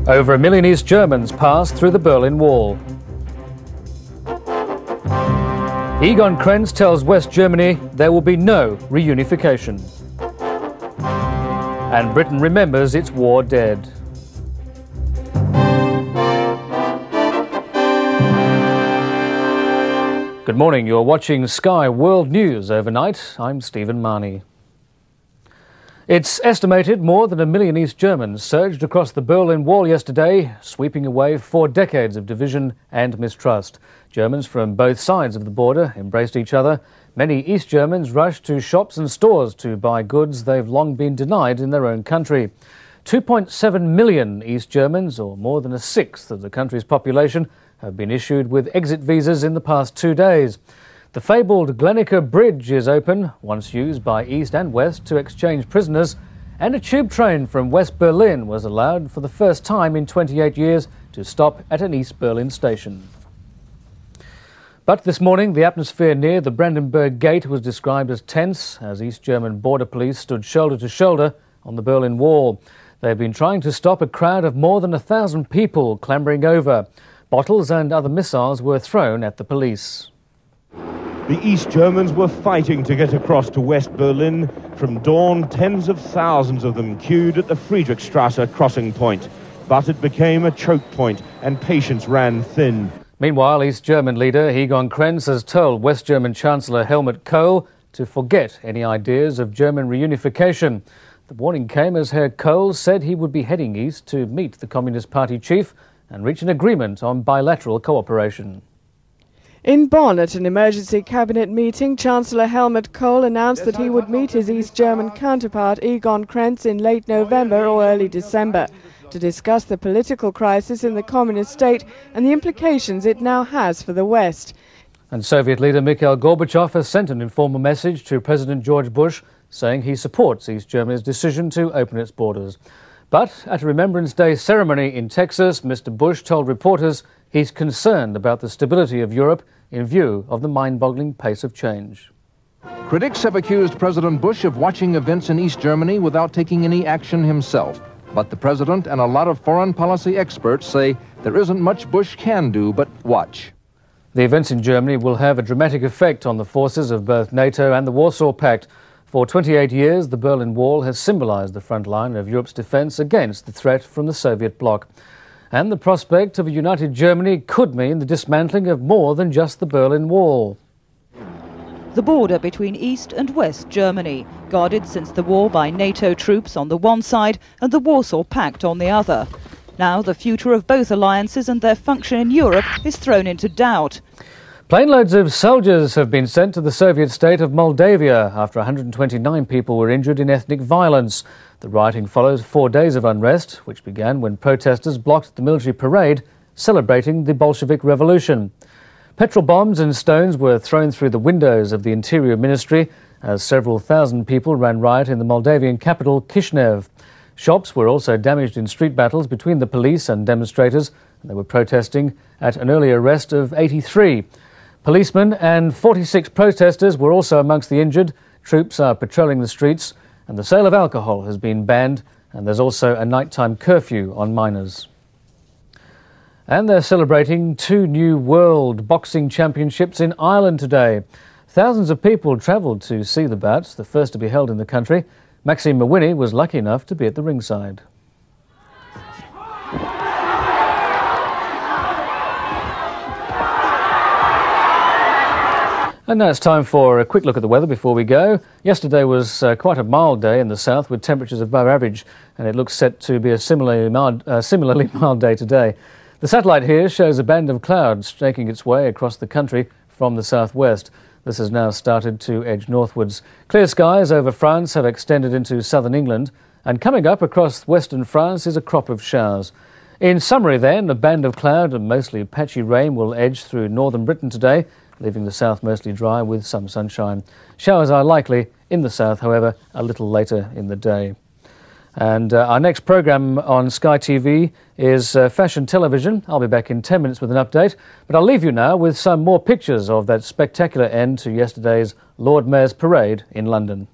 Over 1 million East Germans passed through the Berlin Wall. Egon Krenz tells West Germany there will be no reunification. And Britain remembers its war dead. Good morning, you're watching Sky World News overnight. I'm Stephen Marnie. It's estimated more than 1 million East Germans surged across the Berlin Wall yesterday, sweeping away 4 decades of division and mistrust. Germans from both sides of the border embraced each other. Many East Germans rushed to shops and stores to buy goods they've long been denied in their own country. 2.7 million East Germans, or more than a sixth of the country's population, have been issued with exit visas in the past 2 days. The fabled Glenicker Bridge is open, once used by East and West to exchange prisoners, and a tube train from West Berlin was allowed for the first time in 28 years to stop at an East Berlin station. But this morning, the atmosphere near the Brandenburg Gate was described as tense as East German border police stood shoulder to shoulder on the Berlin Wall. They've been trying to stop a crowd of more than 1,000 people clambering over. Bottles and other missiles were thrown at the police. The East Germans were fighting to get across to West Berlin. From dawn, tens of thousands of them queued at the Friedrichstrasse crossing point. But it became a choke point and patience ran thin. Meanwhile, East German leader Egon Krenz has told West German Chancellor Helmut Kohl to forget any ideas of German reunification. The warning came as Herr Kohl said he would be heading east to meet the Communist Party chief and reach an agreement on bilateral cooperation. In Bonn, at an emergency cabinet meeting, Chancellor Helmut Kohl announced that he would meet his East German counterpart Egon Krenz in late November or early December to discuss the political crisis in the communist state and the implications it now has for the West. And Soviet leader Mikhail Gorbachev has sent an informal message to President George Bush saying he supports East Germany's decision to open its borders. But at a Remembrance Day ceremony in Texas, Mr. Bush told reporters he's concerned about the stability of Europe in view of the mind-boggling pace of change. Critics have accused President Bush of watching events in East Germany without taking any action himself. But the president and a lot of foreign policy experts say there isn't much Bush can do but watch. The events in Germany will have a dramatic effect on the forces of both NATO and the Warsaw Pact. For 28 years, the Berlin Wall has symbolized the front line of Europe's defense against the threat from the Soviet bloc. And the prospect of a united Germany could mean the dismantling of more than just the Berlin Wall. The border between East and West Germany, guarded since the war by NATO troops on the one side and the Warsaw Pact on the other. Now the future of both alliances and their function in Europe is thrown into doubt. Planeloads of soldiers have been sent to the Soviet state of Moldavia after 129 people were injured in ethnic violence. The rioting follows 4 days of unrest, which began when protesters blocked the military parade celebrating the Bolshevik Revolution. Petrol bombs and stones were thrown through the windows of the Interior Ministry as several thousand people ran riot in the Moldavian capital, Chisinau. Shops were also damaged in street battles between the police and demonstrators, and they were protesting at an earlier arrest of 83. Policemen and 46 protesters were also amongst the injured. Troops are patrolling the streets, and the sale of alcohol has been banned, and there's also a nighttime curfew on minors. And they're celebrating 2 new World Boxing Championships in Ireland today. Thousands of people travelled to see the bouts, the first to be held in the country. Maxime Mawhinney was lucky enough to be at the ringside. And now it's time for a quick look at the weather before we go. Yesterday was quite a mild day in the south with temperatures above average, and it looks set to be a similarly mild day today. The satellite here shows a band of clouds making its way across the country from the southwest. This has now started to edge northwards. Clear skies over France have extended into southern England, and coming up across western France is a crop of showers. In summary then, a band of cloud and mostly patchy rain will edge through northern Britain today, leaving the south mostly dry with some sunshine. Showers are likely in the south, however, a little later in the day. And our next programme on Sky TV is Fashion Television. I'll be back in 10 minutes with an update, but I'll leave you now with some more pictures of that spectacular end to yesterday's Lord Mayor's Parade in London.